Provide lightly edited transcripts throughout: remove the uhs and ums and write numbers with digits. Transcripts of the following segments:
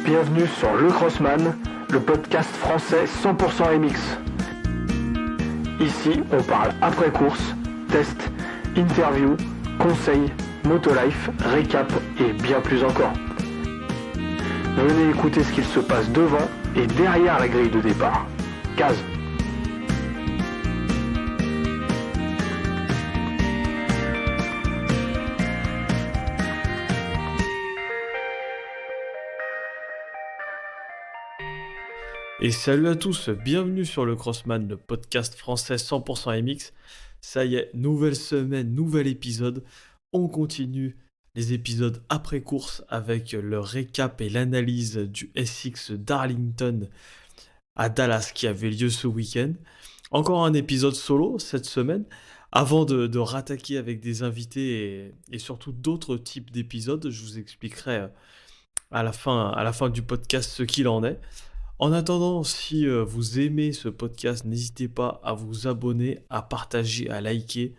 Bienvenue sur Le Crossman, le podcast français 100% MX. Ici, on parle après-course, tests, interviews, conseils, motolife, récap et bien plus encore. Venez écouter ce qu'il se passe devant et derrière la grille de départ. Case. Et salut à tous, bienvenue sur le Crossman, le podcast français 100% MX. Ça y est, nouvelle semaine, nouvel épisode. On continue les épisodes après course avec le récap et l'analyse du SX Darlington à Dallas qui avait lieu ce week-end. Encore un épisode solo cette semaine. Avant de rattaquer avec des invités et surtout d'autres types d'épisodes, je vous expliquerai à la fin du podcast ce qu'il en est. En attendant, si vous aimez ce podcast, n'hésitez pas à vous abonner, à partager, à liker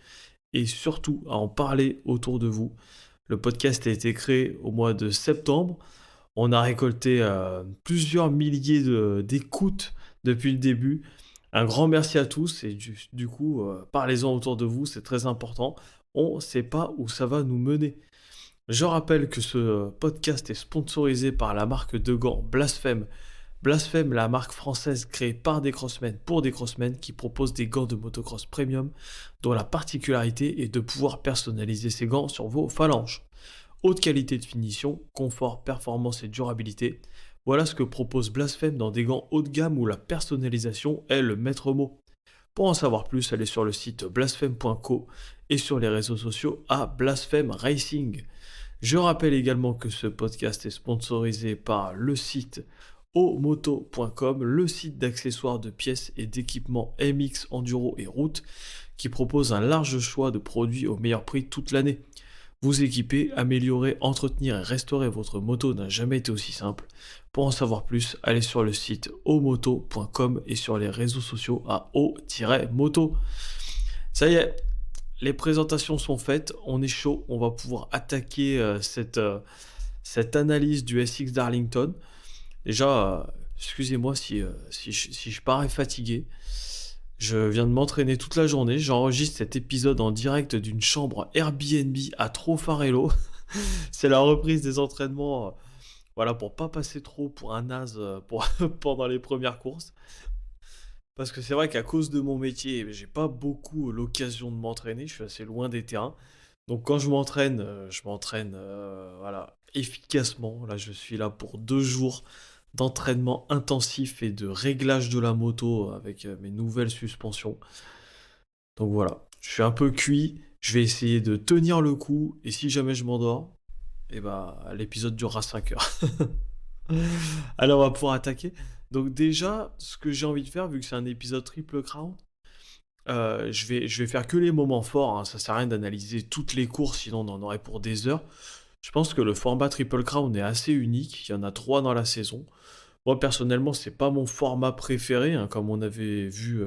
et surtout à en parler autour de vous. Le podcast a été créé au mois de septembre. On a récolté plusieurs milliers d'écoutes depuis le début. Un grand merci à tous et du coup, parlez-en autour de vous, c'est très important. On ne sait pas où ça va nous mener. Je rappelle que ce podcast est sponsorisé par la marque de gants Blasphème. Blasphème, la marque française créée par des crossmen pour des crossmen qui propose des gants de motocross premium dont la particularité est de pouvoir personnaliser ces gants sur vos phalanges. Haute qualité de finition, confort, performance et durabilité. Voilà ce que propose Blasphème dans des gants haut de gamme où la personnalisation est le maître mot. Pour en savoir plus, allez sur le site blasphème.co et sur les réseaux sociaux à Blasphème Racing. Je rappelle également que ce podcast est sponsorisé par le site omoto.com, le site d'accessoires de pièces et d'équipements MX, Enduro et Route qui propose un large choix de produits au meilleur prix toute l'année. Vous équiper, améliorer, entretenir et restaurer votre moto n'a jamais été aussi simple. Pour en savoir plus, allez sur le site omoto.com et sur les réseaux sociaux à o-moto. Ça y est, les présentations sont faites, on est chaud, on va pouvoir attaquer cette analyse du SX Darlington. Déjà, excusez-moi si je parais fatigué. Je viens de m'entraîner toute la journée. J'enregistre cet épisode en direct d'une chambre Airbnb à Trofarello. C'est la reprise des entraînements, voilà, pour pas passer trop pour un naze pendant les premières courses. Parce que c'est vrai qu'à cause de mon métier, j'ai pas beaucoup l'occasion de m'entraîner. Je suis assez loin des terrains. Donc quand je m'entraîne, voilà, efficacement. Là, je suis là pour 2 jours d'entraînement intensif et de réglage de la moto avec mes nouvelles suspensions. Donc voilà, je suis un peu cuit. Je vais essayer de tenir le coup. Et si jamais je m'endors, l'épisode durera 5 heures. Alors on va pouvoir attaquer. Donc déjà, ce que j'ai envie de faire, vu que c'est un épisode Triple Crown, je vais faire que les moments forts, hein. Ça sert à rien d'analyser toutes les courses, sinon on en aurait pour des heures. Je pense que le format Triple Crown est assez unique, il y en a 3 dans la saison. Moi personnellement, c'est pas mon format préféré, hein, comme on avait vu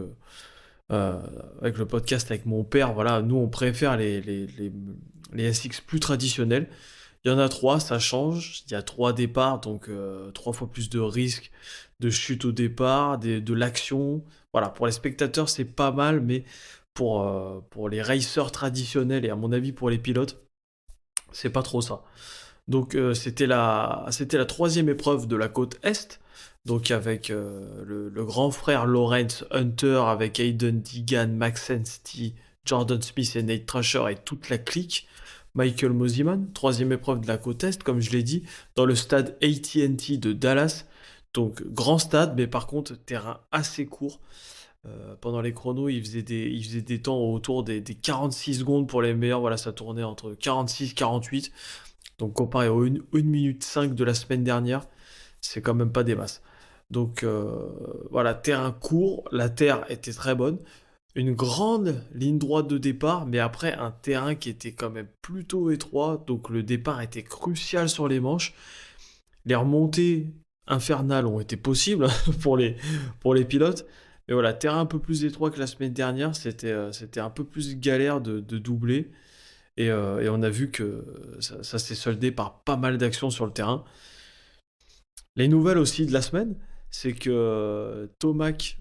avec le podcast avec mon père. Voilà, nous on préfère les SX plus traditionnels. Il y en a 3, ça change. Il y a 3 départs, donc 3 fois plus de risques de chute au départ, de l'action. Voilà, pour les spectateurs, c'est pas mal, mais pour les racers traditionnels et à mon avis pour les pilotes, c'est pas trop ça. Donc c'était la 3e épreuve de la côte Est, donc avec le grand frère Lawrence Hunter, avec Hayden Deegan, Max Sensti, Jordan Smith et Nate Thrasher et toute la clique. Michael Mosiman, 3e épreuve de la côte Est, comme je l'ai dit, dans le stade AT&T de Dallas. Donc grand stade, mais par contre terrain assez court. Pendant les chronos, il faisait des temps autour des 46 secondes pour les meilleurs. Voilà, ça tournait entre 46 et 48. Donc comparé aux 1 minute 5 de la semaine dernière, c'est quand même pas des masses. Donc voilà, terrain court, la terre était très bonne. Une grande ligne droite de départ, mais après un terrain qui était quand même plutôt étroit. Donc le départ était crucial sur les manches. Les remontées infernales ont été possibles pour les pilotes. Mais voilà, terrain un peu plus étroit que la semaine dernière, c'était un peu plus galère de doubler. Et on a vu que ça s'est soldé par pas mal d'actions sur le terrain. Les nouvelles aussi de la semaine, c'est que Tomac,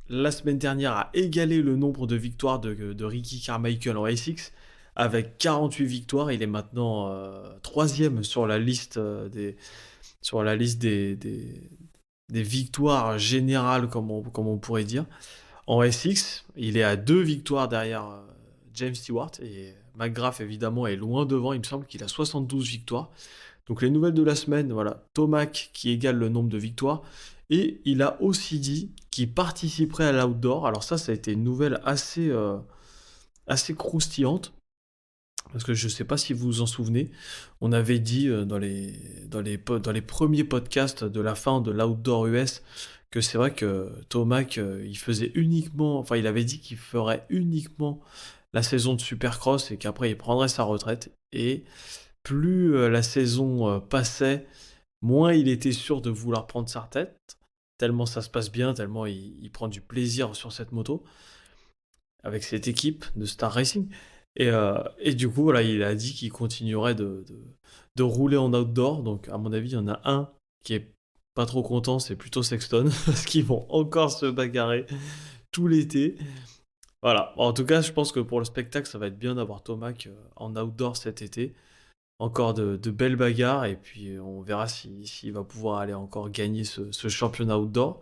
la semaine dernière, a égalé le nombre de victoires de Ricky Carmichael en SX avec 48 victoires. Il est maintenant troisième sur la liste, des victoires générales, comme on pourrait dire. En SX, il est à 2 victoires derrière James Stewart. Et McGrath, évidemment, est loin devant. Il me semble qu'il a 72 victoires. Donc les nouvelles de la semaine, voilà, Tomac qui égale le nombre de victoires. Et il a aussi dit qu'il participerait à l'outdoor. Alors ça a été une nouvelle assez croustillante. Parce que je ne sais pas si vous vous en souvenez, on avait dit dans les premiers podcasts de la fin de l'outdoor US que c'est vrai que Tomac, il avait dit qu'il ferait uniquement la saison de Supercross et qu'après il prendrait sa retraite. Et plus la saison passait, moins il était sûr de vouloir prendre sa retraite, tellement ça se passe bien, tellement il prend du plaisir sur cette moto, avec cette équipe de Star Racing. Et du coup, voilà, il a dit qu'il continuerait de rouler en outdoor. Donc, à mon avis, il y en a un qui est pas trop content, c'est plutôt Sexton, parce qu'ils vont encore se bagarrer tout l'été. Voilà. En tout cas, je pense que pour le spectacle, ça va être bien d'avoir Tomac en outdoor cet été. Encore de belles bagarres, et puis on verra s'il va pouvoir aller encore gagner ce championnat outdoor.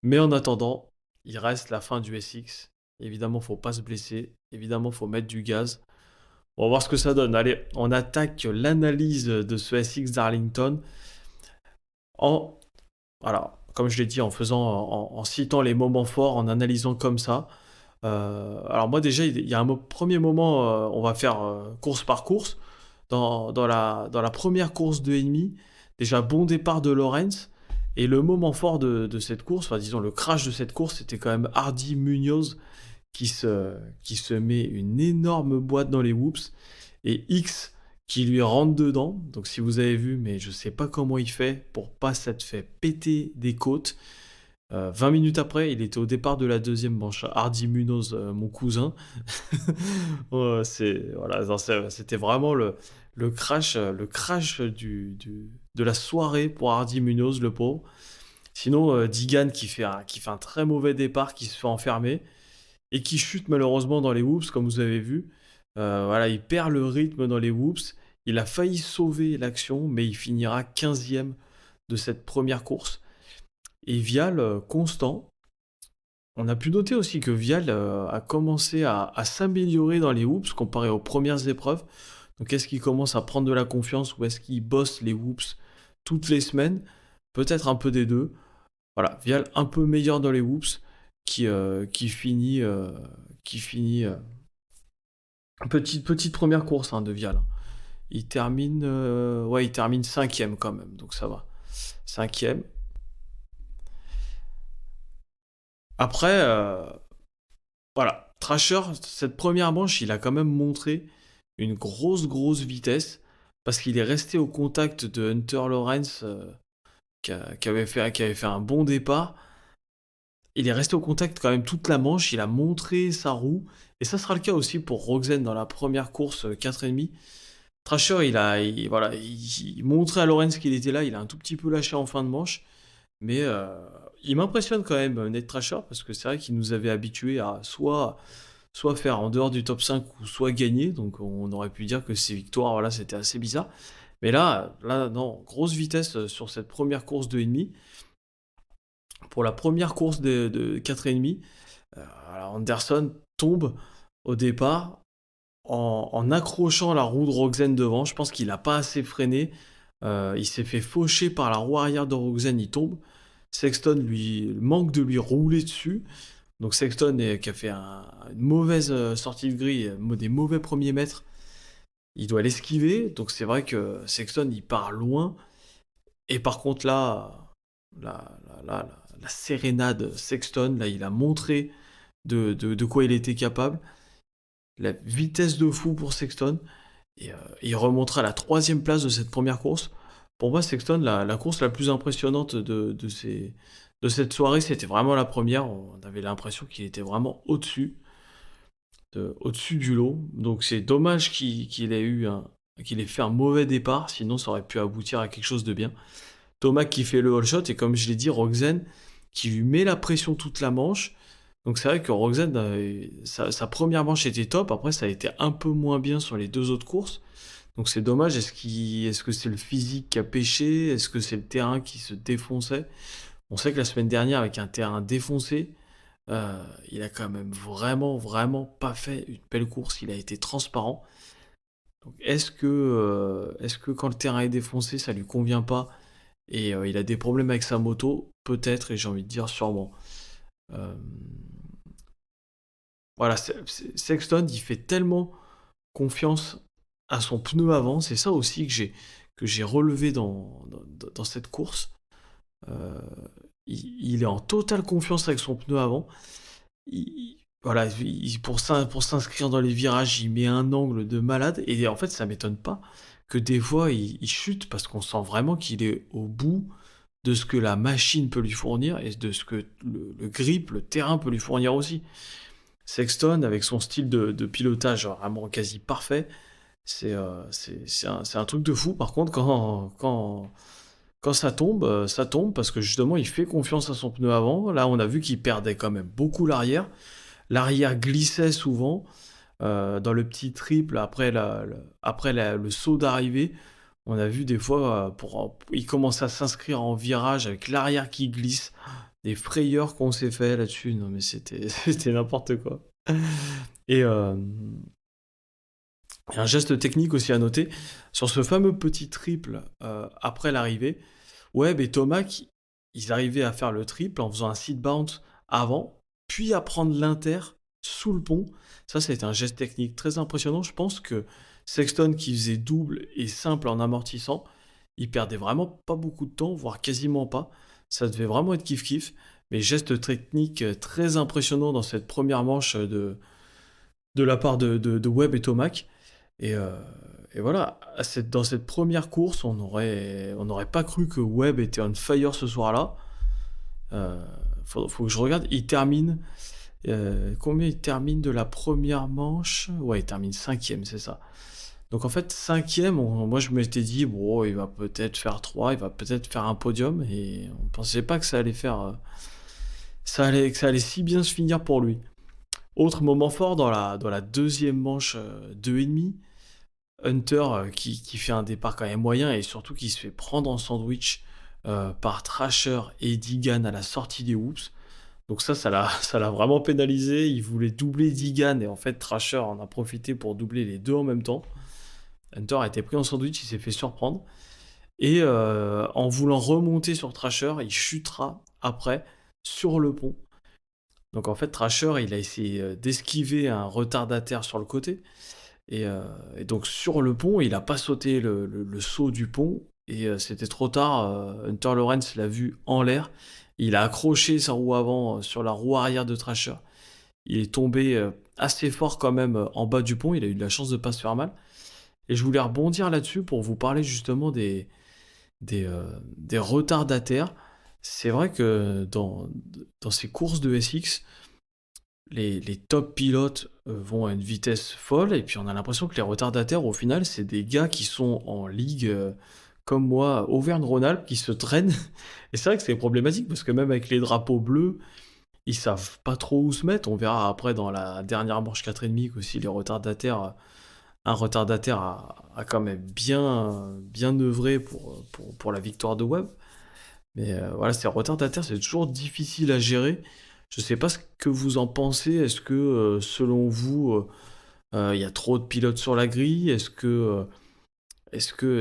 Mais en attendant, il reste la fin du SX. Évidemment, faut pas se blesser. Évidemment, faut mettre du gaz. On va voir ce que ça donne. Allez, on attaque l'analyse de ce SX d'Arlington en, voilà, comme je l'ai dit, en citant les moments forts, en analysant comme ça. Alors moi déjà, il y a un premier moment, on va faire course par course. Dans la première course de ennemi, déjà bon départ de Lawrence. Et le moment fort de cette course, enfin disons le crash de cette course, c'était quand même Hardy Munoz qui se met une énorme boîte dans les whoops et X qui lui rentre dedans. Donc si vous avez vu, mais je sais pas comment il fait pour pas s'être fait péter des côtes. 20 minutes après, il était au départ de la deuxième manche. Hardy Munoz, mon cousin. Ouais, voilà, non, c'était vraiment le crash, de la soirée pour Hardy Munoz, le pauvre. Sinon, Digan qui fait un très mauvais départ, qui se fait enfermer et qui chute malheureusement dans les whoops, comme vous avez vu. Voilà, il perd le rythme dans les whoops. Il a failli sauver l'action, mais il finira 15e de cette première course. Et Vial, constant. On a pu noter aussi que Vial a commencé à s'améliorer dans les whoops comparé aux premières épreuves. Donc est-ce qu'il commence à prendre de la confiance ou est-ce qu'il bosse les whoops toutes les semaines? Peut-être un peu des deux. Voilà, Vial un peu meilleur dans les whoops qui finit petite première course de Vial. Il termine il termine 5e quand même, donc ça va. 5e. Après, voilà, Thrasher, cette première manche, il a quand même montré une grosse vitesse parce qu'il est resté au contact de Hunter Lawrence qui avait fait un bon départ. Il est resté au contact quand même toute la manche, il a montré sa roue, et ça sera le cas aussi pour Rogzen dans la première course 4,5. Thrasher, voilà, il montrait à Lawrence qu'il était là, il a un tout petit peu lâché en fin de manche, mais il m'impressionne quand même, Nate Thrasher, parce que c'est vrai qu'il nous avait habitués à soit faire en dehors du top 5 ou soit gagner, donc on aurait pu dire que ces victoires, voilà, c'était assez bizarre. Mais là, non, grosse vitesse sur cette première course de 1,5. Pour la première course de 4,5, Anderson tombe au départ en accrochant la roue de Rogzen devant. Je pense qu'il n'a pas assez freiné. Il s'est fait faucher par la roue arrière de Rogzen, il tombe. Sexton manque de lui rouler dessus. Donc Sexton qui a fait une mauvaise sortie de grille, des mauvais premiers mètres, il doit l'esquiver. Donc c'est vrai que Sexton il part loin. Et par contre là, la sérénade Sexton, là il a montré de quoi il était capable. La vitesse de fou pour Sexton. Et il remontera à la 3e place de cette première course. Pour moi, Sexton, la course la plus impressionnante de cette soirée, c'était vraiment la première. On avait l'impression qu'il était vraiment au-dessus du lot. Donc c'est dommage qu'il ait fait un mauvais départ, sinon ça aurait pu aboutir à quelque chose de bien. Tomac qui fait le all shot, et comme je l'ai dit, Rogzen qui lui met la pression toute la manche. Donc c'est vrai que Rogzen, sa première manche était top, après ça a été un peu moins bien sur les 2 autres courses. Donc c'est dommage, est-ce que c'est le physique qui a pêché? Est-ce que c'est le terrain qui se défonçait? On sait que la semaine dernière, avec un terrain défoncé, il a quand même vraiment, vraiment pas fait une belle course. Il a été transparent. Donc est-ce que quand le terrain est défoncé, ça lui convient pas et il a des problèmes avec sa moto? Peut-être, et j'ai envie de dire sûrement. Euh, voilà, Sexton, il fait tellement confiance à son pneu avant. C'est ça aussi que j'ai relevé dans cette course. Euh, il est en totale confiance avec son pneu avant. Voilà, pour s'inscrire dans les virages, il met un angle de malade. Et en fait, ça m'étonne pas que des fois, il chute parce qu'on sent vraiment qu'il est au bout de ce que la machine peut lui fournir et de ce que le grip, le terrain peut lui fournir aussi. Sexton, avec son style de pilotage vraiment quasi parfait, c'est un truc de fou. Par contre, quand ça tombe parce que justement, il fait confiance à son pneu avant. Là, on a vu qu'il perdait quand même beaucoup l'arrière. L'arrière glissait souvent dans le petit triple après le saut d'arrivée. On a vu des fois, il commence à s'inscrire en virage avec l'arrière qui glisse. Des frayeurs qu'on s'est fait là-dessus. Non, mais c'était n'importe quoi. Et un geste technique aussi à noter, sur ce fameux petit triple après l'arrivée, Webb et Tomac, ils arrivaient à faire le triple en faisant un seat bounce avant, puis à prendre l'inter sous le pont. Ça a été un geste technique très impressionnant. Je pense que Sexton, qui faisait double et simple en amortissant, il perdait vraiment pas beaucoup de temps, voire quasiment pas. Ça devait vraiment être kiff-kiff. Mais geste technique très impressionnant dans cette première manche de la part de Webb et Tomac. Et, euh, et voilà, dans cette première course, on n'aurait pas cru que Webb était on fire ce soir-là. Faut que je regarde. Il termine. Combien il termine de la première manche? Ouais, il termine 5ème, c'est ça. Donc en fait, 5ème, moi je m'étais dit, bon, il va peut-être faire 3, il va peut-être faire un podium. Et on pensait pas que ça allait faire. Que ça allait si bien se finir pour lui. Autre moment fort dans la deuxième manche 2,5. Hunter qui fait un départ quand même moyen et surtout qui se fait prendre en sandwich par Thrasher et Digan à la sortie des whoops. Donc ça l'a vraiment pénalisé. Il voulait doubler Digan et en fait Thrasher en a profité pour doubler les deux en même temps. Hunter a été pris en sandwich, il s'est fait surprendre. Et en voulant remonter sur Thrasher, il chutera après sur le pont. Donc en fait Thrasher il a essayé d'esquiver un retardataire sur le côté. Et donc sur le pont, il n'a pas sauté le saut du pont, et c'était trop tard. Hunter Lawrence l'a vu en l'air, il a accroché sa roue avant sur la roue arrière de Thrasher. Il est tombé assez fort quand même en bas du pont, il a eu de la chance de ne pas se faire mal. Et je voulais rebondir là-dessus pour vous parler justement des retardataires. C'est vrai que dans ces courses de SX, les top pilotes vont à une vitesse folle, et puis on a l'impression que les retardataires, au final, c'est des gars qui sont en ligue, comme moi, Auvergne-Rhône-Alpes, qui se traînent. Et c'est vrai que c'est problématique, parce que même avec les drapeaux bleus, ils savent pas trop où se mettre. On verra après dans la dernière manche 4,5 qu'aussi les retardataires, un retardataire a quand même bien œuvré pour la victoire de Webb. Mais voilà, ces retardataires, c'est toujours difficile à gérer. Je sais pas ce que vous en pensez. Est-ce que, selon vous, il y a trop de pilotes sur la grille? Est-ce que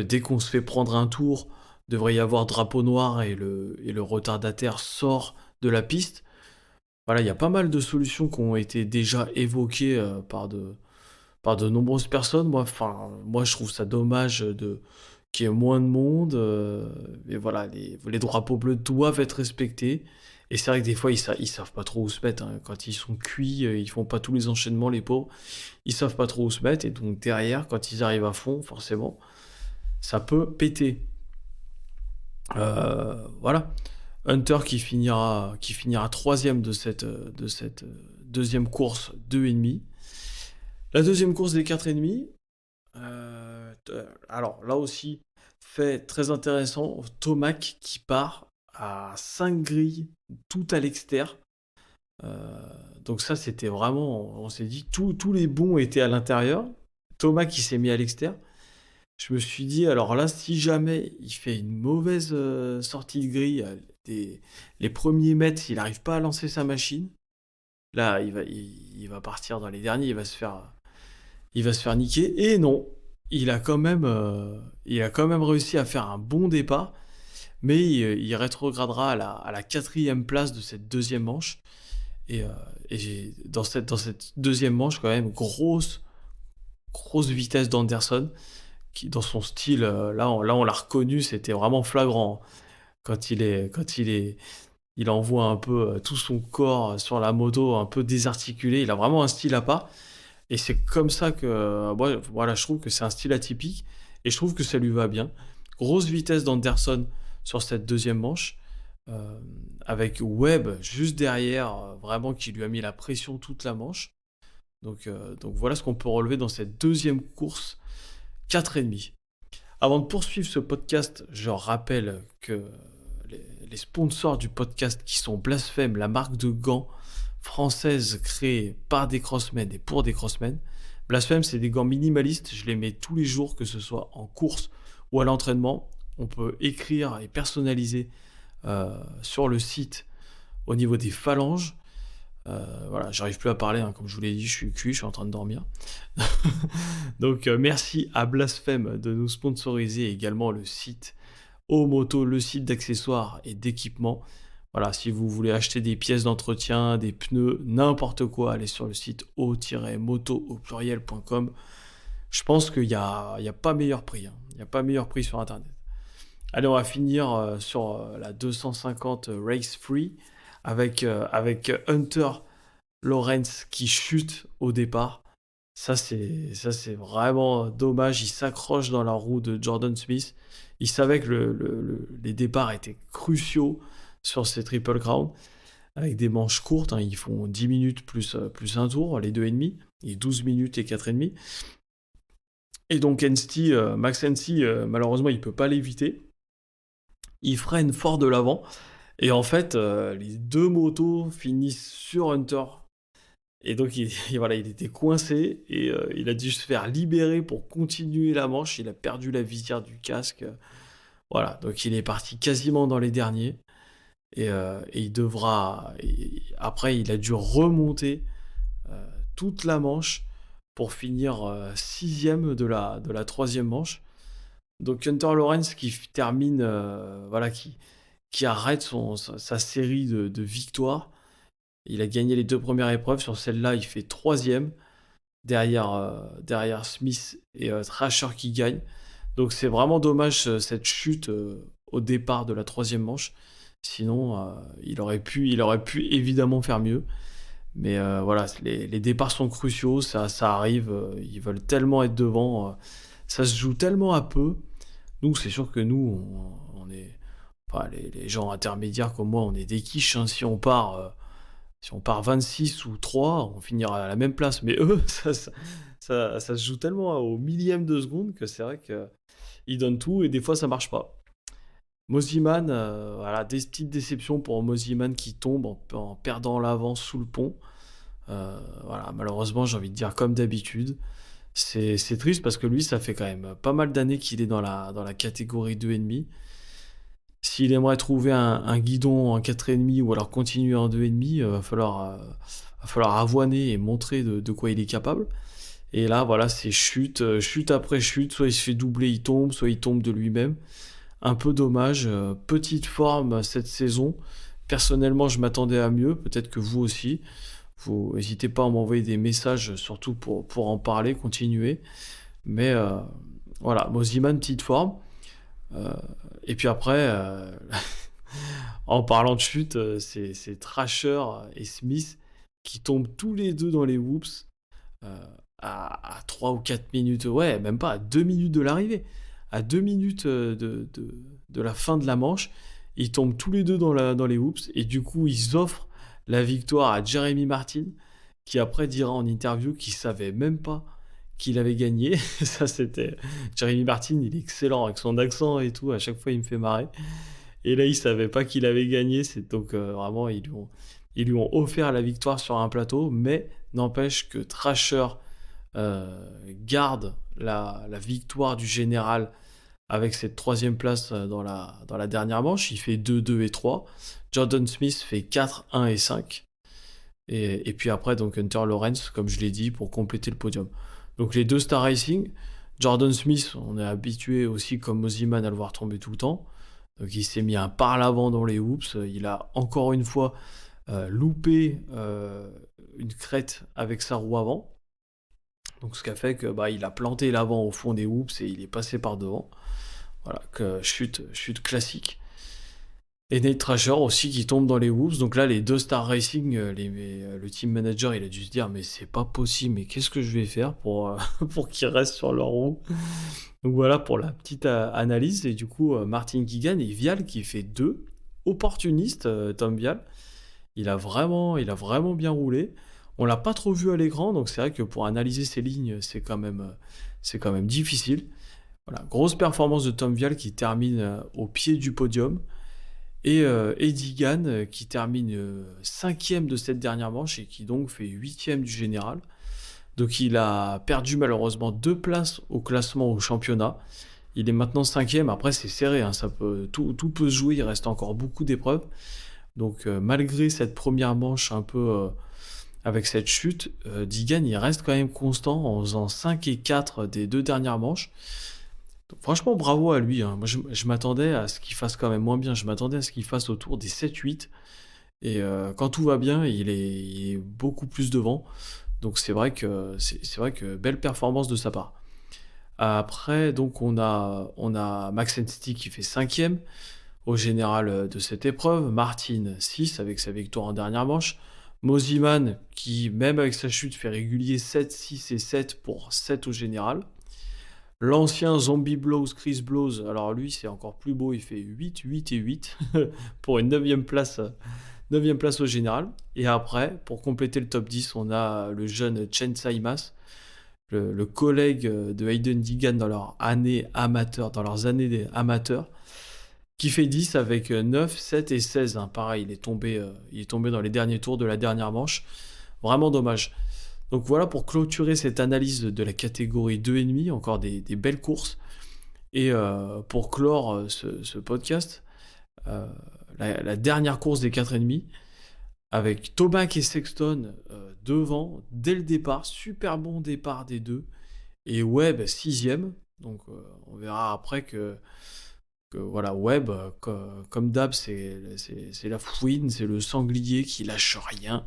dès qu'on se fait prendre un tour, devrait y avoir drapeau noir et le retardataire sort de la piste? Voilà, il y a pas mal de solutions qui ont été déjà évoquées par de nombreuses personnes. Moi, je trouve ça dommage qu'il y ait moins de monde. Et voilà, les drapeaux bleus doivent être respectés. Et c'est vrai que des fois, ils savent pas trop où se mettre, hein. Quand ils sont cuits, ils font pas tous les enchaînements, les pauvres. Ils savent pas trop où se mettre. Et donc derrière, quand ils arrivent à fond, forcément, ça peut péter. Voilà. Hunter qui finira troisième de cette deuxième course 2,5. La deuxième course des 4,5. Alors là aussi, fait très intéressant, Tomac qui part à 5 grilles, tout à l'extérieur. Donc ça, c'était vraiment, on s'est dit, tous les bons étaient à l'intérieur. Thomas qui s'est mis à l'extérieur. Je me suis dit, alors là, si jamais il fait une mauvaise sortie de grille, les premiers mètres, s'il n'arrive pas à lancer sa machine, là, il va partir dans les derniers, il va se faire niquer. Et non, il a quand même réussi à faire un bon départ, mais il rétrogradera à la 4e place de cette deuxième manche. Et dans cette deuxième manche, quand même, grosse vitesse d'Anderson, qui dans son style, là on l'a reconnu, c'était vraiment flagrant. Quand il envoie un peu tout son corps sur la moto, un peu désarticulé, il a vraiment un style à part. Et c'est comme ça que, voilà, je trouve que c'est un style atypique, et je trouve que ça lui va bien. Grosse vitesse d'Anderson sur cette deuxième manche, avec Webb juste derrière, vraiment qui lui a mis la pression toute la manche. Donc voilà ce qu'on peut relever dans cette deuxième course 4,5. Avant de poursuivre ce podcast, je rappelle que les sponsors du podcast qui sont Blasphème, la marque de gants française créée par des crossmen et pour des crossmen. Blasphème, c'est des gants minimalistes, je les mets tous les jours, que ce soit en course ou à l'entraînement. On peut écrire et personnaliser sur le site au niveau des phalanges. Voilà, j'arrive plus à parler, comme je vous l'ai dit, je suis cuit, je suis en train de dormir. Donc merci à Blasphème de nous sponsoriser également le site Omoto, le site d'accessoires et d'équipements. Voilà, si vous voulez acheter des pièces d'entretien, des pneus, n'importe quoi, allez sur le site o-moto au pluriel.com. Je pense qu'il n'y a pas meilleur prix. Il n'y a pas meilleur prix sur Internet. Allez, on va finir sur la 250 Race Free avec Hunter Lawrence qui chute au départ. Ça c'est vraiment dommage. Il s'accroche dans la roue de Jordan Smith. Il savait que les départs étaient cruciaux sur ces Triple Crown, avec des manches courtes. Ils font 10 minutes plus un tour, les 2,5, et 12 minutes et 4,5. Et donc Max Hensty, malheureusement, il ne peut pas l'éviter. Il freine fort de l'avant. Et en fait, les deux motos finissent sur Hunter. Et donc, il était coincé et il a dû se faire libérer pour continuer la manche. Il a perdu la visière du casque. Voilà, donc il est parti quasiment dans les derniers. Et il devra... après, il a dû remonter toute la manche pour finir 6e de la 3e manche. Donc Hunter Lawrence qui termine... qui arrête sa série de victoires. Il a gagné les 2 premières épreuves. Sur celle-là, il fait 3e derrière Smith et Thrasher qui gagne. Donc c'est vraiment dommage cette chute au départ de la 3e manche. Sinon, il aurait pu évidemment faire mieux. Mais voilà, les départs sont cruciaux, ça arrive. Ils veulent tellement être devant. Ça se joue tellement à peu. Nous, c'est sûr que nous, on est... Enfin, les gens intermédiaires comme moi, on est des quiches. Si on part 26 ou 3, on finira à la même place. Mais eux, ça se joue tellement au millième de seconde que c'est vrai qu'ils donnent tout et des fois ça marche pas. Mosiman, des petites déceptions pour Mosiman qui tombe en perdant l'avance sous le pont. Malheureusement, j'ai envie de dire comme d'habitude. C'est triste parce que lui, ça fait quand même pas mal d'années qu'il est dans la catégorie 2,5. S'il aimerait trouver un guidon en 4,5 ou alors continuer en 2,5, va falloir avoiner et montrer de quoi il est capable. Et là, voilà, c'est chute après chute. Soit il se fait doubler, il tombe, soit il tombe de lui-même. Un peu dommage. Petite forme cette saison. Personnellement, je m'attendais à mieux. Peut-être que vous aussi. Vous n'hésitez pas à m'envoyer des messages, surtout pour en parler, continuer. Mais voilà, Mosiman, petite forme. Et puis après, en parlant de chute, c'est Thrasher et Smith qui tombent tous les deux dans les whoops à 3 ou 4 minutes, ouais, même pas à 2 minutes de l'arrivée, à 2 minutes de la fin de la manche. Ils tombent tous les deux dans les whoops et du coup, ils offrent la victoire à Jeremy Martin qui après dira en interview qu'il savait même pas qu'il avait gagné. Ça, c'était... Jeremy Martin, il est excellent avec son accent et tout. À chaque fois, il me fait marrer. Et là, il savait pas qu'il avait gagné. C'est donc vraiment, ils lui ont offert la victoire sur un plateau. Mais n'empêche que Thrasher garde la victoire du général avec cette troisième place dans la dernière manche. Il fait 2, 2 et 3. Jordan Smith fait 4, 1 et 5. Et puis après, donc Hunter Lawrence, comme je l'ai dit, pour compléter le podium. Donc les deux Star Racing, Jordan Smith, on est habitué aussi comme Mosiman à le voir tomber tout le temps. Donc il s'est mis un par l'avant dans les hoops. Il a encore une fois loupé une crête avec sa roue avant. Donc ce qui a fait que il a planté l'avant au fond des hoops et il est passé par devant. Voilà, chute classique. Et Nate Thrasher aussi qui tombe dans les hoops. Donc là, les deux Star Racing, le team manager, il a dû se dire mais c'est pas possible, mais qu'est-ce que je vais faire pour qu'ils restent sur leur roue. Donc voilà pour la petite analyse. Et du coup, Martin qui gagne et Vial qui fait 2. Opportuniste, Tom Vial. Il a vraiment bien roulé. On l'a pas trop vu à l'écran, donc c'est vrai que pour analyser ces lignes, c'est quand même difficile. Voilà, grosse performance de Tom Vial qui termine au pied du podium. Et Eddie Gann qui termine 5e de cette dernière manche et qui donc fait 8e du général. Donc il a perdu malheureusement 2 places au classement au championnat. Il est maintenant 5e, après c'est serré, hein, tout peut se jouer, il reste encore beaucoup d'épreuves. Donc malgré cette première manche un peu avec cette chute, Digan il reste quand même constant en faisant 5 et 4 des 2 dernières manches. Donc, franchement bravo à lui, hein. Moi je m'attendais à ce qu'il fasse quand même moins bien, je m'attendais à ce qu'il fasse autour des 7-8. Et quand tout va bien, il est beaucoup plus devant. Donc c'est vrai que belle performance de sa part. Après, donc on a Max Ensti qui fait 5e au général de cette épreuve. Martin 6 avec sa victoire en dernière manche. Mosiman qui, même avec sa chute, fait régulier 7, 6 et 7 pour 7 au général. L'ancien Zombie Blows, Chris Blows, alors lui c'est encore plus beau, il fait 8, 8 et 8 pour une 9e place au général. Et après, pour compléter le top 10, on a le jeune Chen Saimas, le collègue de Hayden Digan dans leurs années amateurs, qui fait 10 avec 9, 7 et 16. Hein. Pareil, il est tombé dans les derniers tours de la dernière manche. Vraiment dommage. Donc voilà pour clôturer cette analyse de la catégorie 2,5, encore des belles courses. Et pour clore ce podcast, la dernière course des 4,5, avec Tomac et Sexton devant dès le départ, super bon départ des deux, et Webb 6e. Donc on verra après que voilà, Webb, comme d'hab, c'est la fouine, c'est le sanglier qui lâche rien.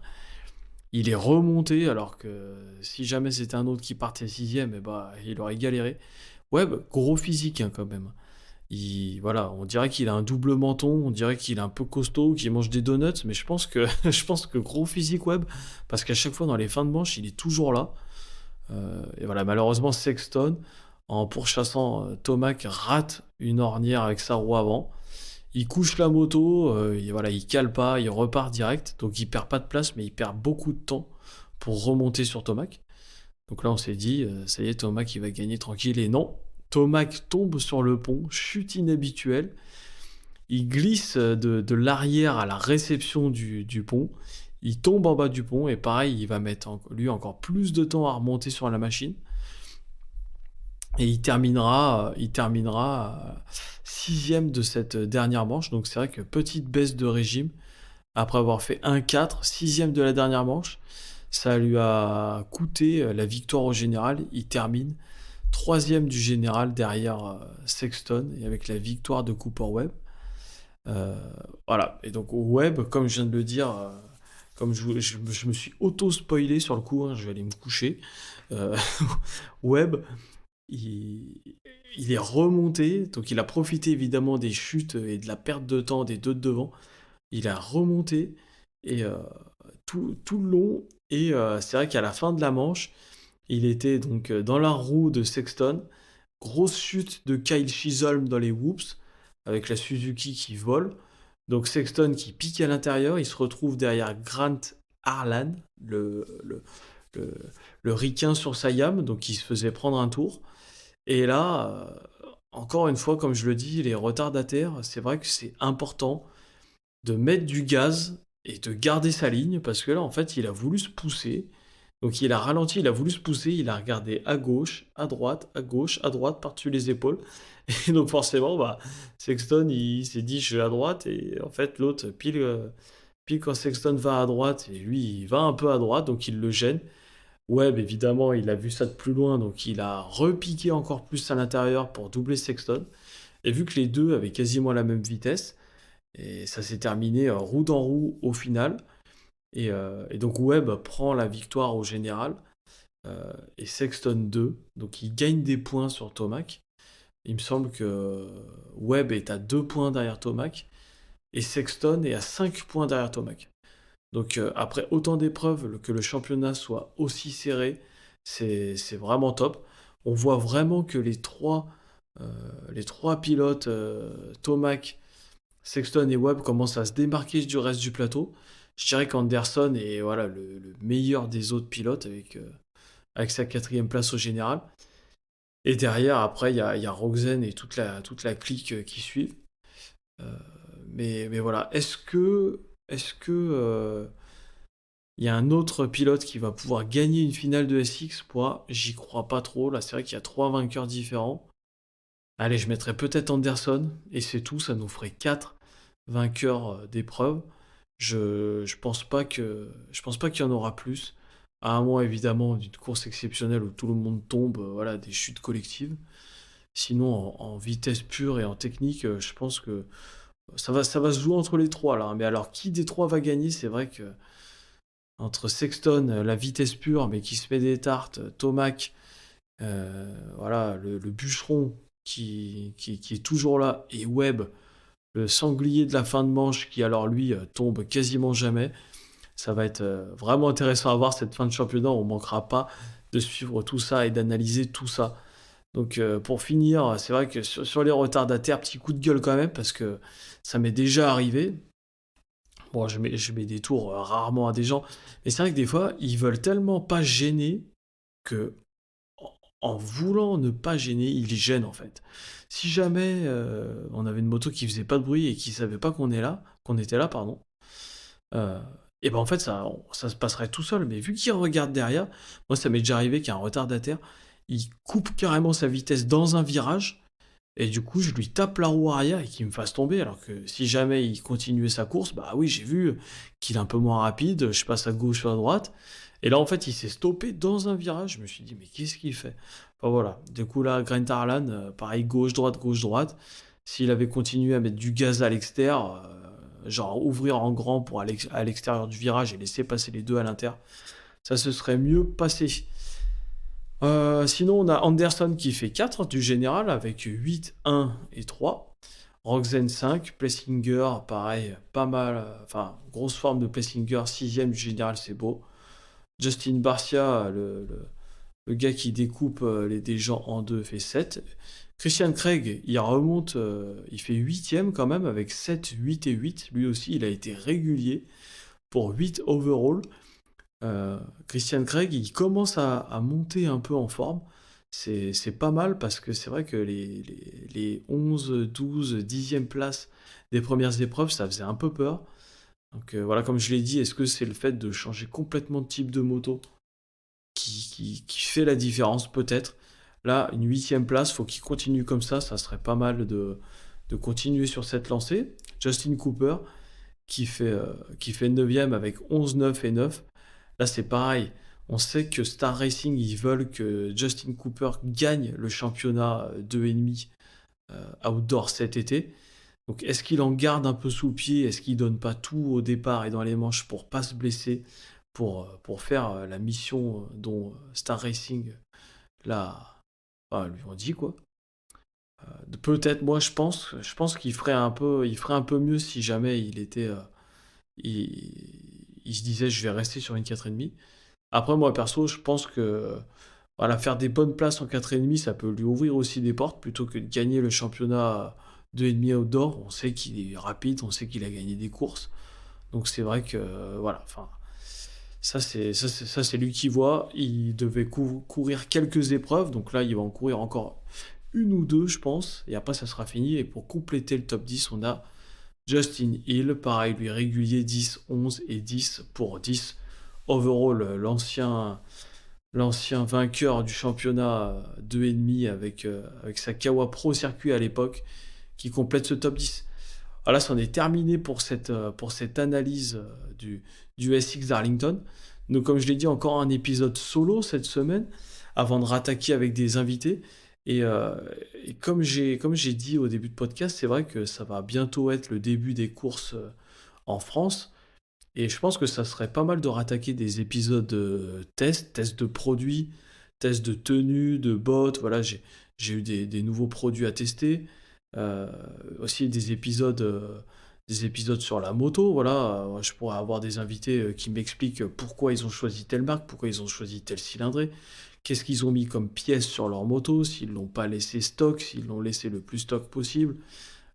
Il est remonté, alors que si jamais c'était un autre qui partait 6e, il aurait galéré. Webb, gros physique hein, quand même. Voilà, on dirait qu'il a un double menton, on dirait qu'il est un peu costaud, qu'il mange des donuts, mais je pense que gros physique Webb, parce qu'à chaque fois dans les fins de manche, il est toujours là. Et voilà, malheureusement Sexton, en pourchassant Tomac, rate une ornière avec sa roue avant. Il couche la moto, il cale pas, il repart direct, donc il perd pas de place, mais il perd beaucoup de temps pour remonter sur Tomac. Donc là on s'est dit, ça y est, Tomac il va gagner tranquille, et non. Tomac tombe sur le pont, chute inhabituelle. Il glisse de l'arrière à la réception du pont. Il tombe en bas du pont et pareil, il va mettre lui encore plus de temps à remonter sur la machine. Et il terminera 6e de cette dernière manche. Donc c'est vrai que petite baisse de régime. Après avoir fait 1-4, 6e de la dernière manche. Ça lui a coûté la victoire au général. Il termine 3e du général derrière Sexton et avec la victoire de Cooper Webb. Voilà, et donc Webb, comme je viens de le dire, comme je me suis auto-spoilé sur le coup, hein, je vais aller me coucher. Webb, il est remonté, donc il a profité évidemment des chutes et de la perte de temps des deux de devant. Il a remonté et tout le long, et c'est vrai qu'à la fin de la manche, il était donc dans la roue de Sexton. Grosse chute de Kyle Chisholm dans les whoops, avec la Suzuki qui vole. Donc Sexton qui pique à l'intérieur. Il se retrouve derrière Grant Harlan, le, le ricain sur sa yam, donc il se faisait prendre un tour. Et là, encore une fois, comme je le dis, les retardataires, c'est vrai que c'est important de mettre du gaz et de garder sa ligne, parce que là, en fait, il a voulu se pousser. Donc il a ralenti, il a voulu se pousser, il a regardé à gauche, à droite, à gauche, à droite, par-dessus les épaules. Et donc forcément, bah, Sexton, il s'est dit, je vais à droite, et en fait, l'autre, pile quand Sexton va à droite, et lui, il va un peu à droite, donc il le gêne. Webb, évidemment, il a vu ça de plus loin, donc il a repiqué encore plus à l'intérieur pour doubler Sexton. Et vu que les deux avaient quasiment la même vitesse, et ça s'est terminé roue dans roue au final. Et donc Webb prend la victoire au général, et Sexton 2. Donc il gagne des points sur Tomac. Il me semble que Webb est à 2 points derrière Tomac, et Sexton est à 5 points derrière Tomac. Donc après autant d'épreuves, que le championnat soit aussi serré, c'est vraiment top. On voit vraiment que les trois pilotes, Tomac, Sexton et Webb, commencent à se démarquer du reste du plateau. Je dirais qu'Anderson est voilà, le meilleur des autres pilotes avec sa quatrième place au général. Et derrière, après, il y a Rogzen et toute la clique qui suivent. Euh, mais voilà, est-ce que il y a un autre pilote qui va pouvoir gagner une finale de SX? Moi, j'y crois pas trop. Là, c'est vrai qu'il y a 3 vainqueurs différents. Allez, je mettrais peut-être Anderson, et c'est tout. Ça nous ferait 4 vainqueurs d'épreuve. Je pense pas qu'il y en aura plus. À un mois, évidemment, d'une course exceptionnelle où tout le monde tombe, voilà, des chutes collectives. Sinon, en vitesse pure et en technique, je pense que ça va se jouer entre les trois là. Mais alors, qui des trois va gagner? C'est vrai que entre Sexton, la vitesse pure, mais qui se met des tartes, Tomac, voilà, le bûcheron qui est toujours là, et Webb, le sanglier de la fin de manche, qui alors lui tombe quasiment jamais. Ça va être vraiment intéressant à voir cette fin de championnat. On ne manquera pas de suivre tout ça et d'analyser tout ça. Donc pour finir, c'est vrai que sur les retardataires, petit coup de gueule quand même, parce que ça m'est déjà arrivé. Bon, je mets des tours rarement à des gens, mais c'est vrai que des fois, ils veulent tellement pas gêner que, en voulant ne pas gêner, ils gênent en fait. Si jamais on avait une moto qui faisait pas de bruit et qui savait pas qu'on était là, pardon, euh, et ben en fait ça se passerait tout seul. Mais vu qu'il regarde derrière, moi ça m'est déjà arrivé qu'un retardataire, il coupe carrément sa vitesse dans un virage, et du coup je lui tape la roue arrière et qu'il me fasse tomber. Alors que si jamais il continuait sa course, bah oui, j'ai vu qu'il est un peu moins rapide, je passe à gauche ou à droite. Et là en fait il s'est stoppé dans un virage. Je me suis dit mais qu'est-ce qu'il fait? Enfin voilà, du coup là Grant Harlan, pareil, gauche droite. S'il avait continué à mettre du gaz à l'extérieur, genre ouvrir en grand pour aller à l'extérieur du virage et laisser passer les deux à l'intérieur, ça se serait mieux passé. Sinon, on a Anderson qui fait 4 du général avec 8, 1 et 3. Rogzen 5, Plessinger, pareil, pas mal, enfin, grosse forme de Plessinger, 6ème du général, c'est beau. Justin Barcia, le gars qui découpe des gens en deux, fait 7. Christian Craig, il remonte, il fait 8ème quand même avec 7, 8 et 8. Lui aussi, il a été régulier pour 8 overall. Christian Craig, il commence à monter un peu en forme. C'est pas mal parce que c'est vrai que les 11, 12, 10e places des premières épreuves, ça faisait un peu peur. Donc voilà, comme je l'ai dit, est-ce que c'est le fait de changer complètement de type de moto qui fait la différence? Peut-être. Là, une 8e place, faut qu'il continue comme ça serait pas mal de continuer sur cette lancée. Justin Cooper, qui fait 9ème avec 11, 9 et 9. Là, c'est pareil. On sait que Star Racing, ils veulent que Justin Cooper gagne le championnat 2,5 outdoor cet été. Donc, est-ce qu'il en garde un peu sous le pied? Est-ce qu'il donne pas tout au départ et dans les manches pour pas se blesser, pour faire la mission dont Star Racing lui ont dit quoi? Peut-être, moi, je pense qu'il ferait un peu mieux si jamais il se disait je vais rester sur une 4,5. Après, moi perso, je pense que voilà, faire des bonnes places en 4,5, ça peut lui ouvrir aussi des portes plutôt que de gagner le championnat 2,5 outdoor. On sait qu'il est rapide, on sait qu'il a gagné des courses. Donc c'est vrai que voilà, enfin, Ça, c'est lui qui voit. Il devait courir quelques épreuves, donc là, il va en courir encore une ou deux, je pense, et après, ça sera fini. Et pour compléter le top 10, on a Justin Hill, pareil, lui régulier 10, 11 et 10 pour 10. Overall, l'ancien vainqueur du championnat 2,5 avec sa Kawa Pro Circuit à l'époque, qui complète ce top 10. Voilà, c'en est terminé pour cette analyse du SX Darlington. Donc, comme je l'ai dit, encore un épisode solo cette semaine, avant de rattaquer avec des invités. Et, euh, et comme j'ai dit au début de podcast, c'est vrai que ça va bientôt être le début des courses en France. Et je pense que ça serait pas mal de rattaquer des épisodes tests de produits, tests de tenue, de bottes. Voilà, j'ai eu des nouveaux produits à tester. Euh, Aussi des épisodes sur la moto. Voilà, je pourrais avoir des invités qui m'expliquent pourquoi ils ont choisi telle marque, pourquoi ils ont choisi tel cylindré, qu'est-ce qu'ils ont mis comme pièces sur leur moto, s'ils l'ont pas laissé stock, s'ils l'ont laissé le plus stock possible,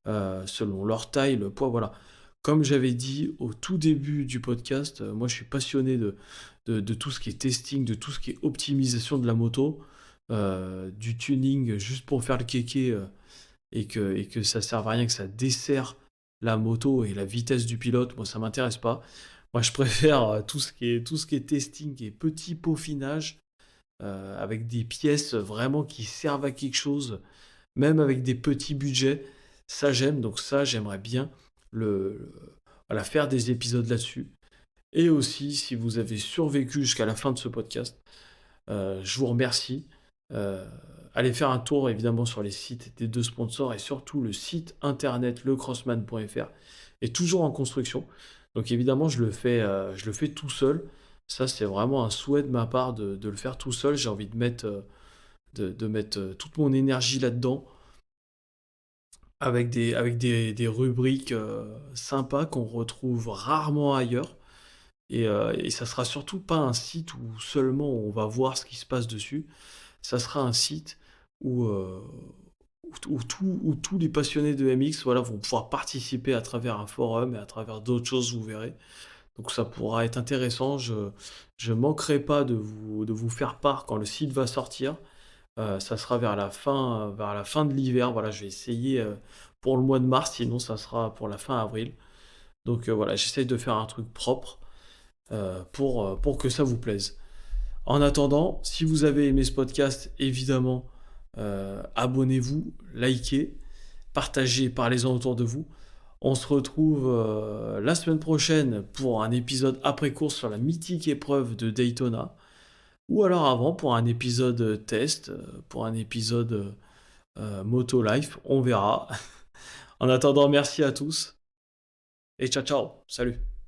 selon leur taille, le poids, voilà. Comme j'avais dit au tout début du podcast, moi je suis passionné de tout ce qui est testing, de tout ce qui est optimisation de la moto, du tuning juste pour faire le kéké et que ça sert à rien, que ça dessert la moto et la vitesse du pilote. Moi ça m'intéresse pas. Moi je préfère tout ce qui est testing et petit peaufinage avec des pièces vraiment qui servent à quelque chose, même avec des petits budgets. Ça j'aime, donc ça j'aimerais bien voilà, faire des épisodes là-dessus. Et aussi, si vous avez survécu jusqu'à la fin de ce podcast, je vous remercie. Euh, Allez faire un tour évidemment sur les sites des deux sponsors et surtout le site internet lecrossman.fr est toujours en construction. Donc évidemment, je le fais tout seul. Ça, c'est vraiment un souhait de ma part de le faire tout seul. J'ai envie de mettre toute mon énergie là-dedans avec des rubriques sympas qu'on retrouve rarement ailleurs. Et ça sera surtout pas un site où seulement on va voir ce qui se passe dessus. Ça sera un site où tous les passionnés de MX, voilà, vont pouvoir participer à travers un forum et à travers d'autres choses, vous verrez. Donc ça pourra être intéressant. Je manquerai pas de vous faire part quand le site va sortir. Ça sera vers la fin de l'hiver. Voilà, je vais essayer pour le mois de mars, sinon ça sera pour la fin avril. Donc voilà, j'essaye de faire un truc propre pour que ça vous plaise. En attendant, si vous avez aimé ce podcast, évidemment, abonnez-vous, likez, partagez, parlez-en autour de vous. On se retrouve la semaine prochaine pour un épisode après-course sur la mythique épreuve de Daytona. Ou alors avant pour un épisode test, pour un épisode Moto Life, on verra. En attendant, merci à tous et ciao ciao, salut.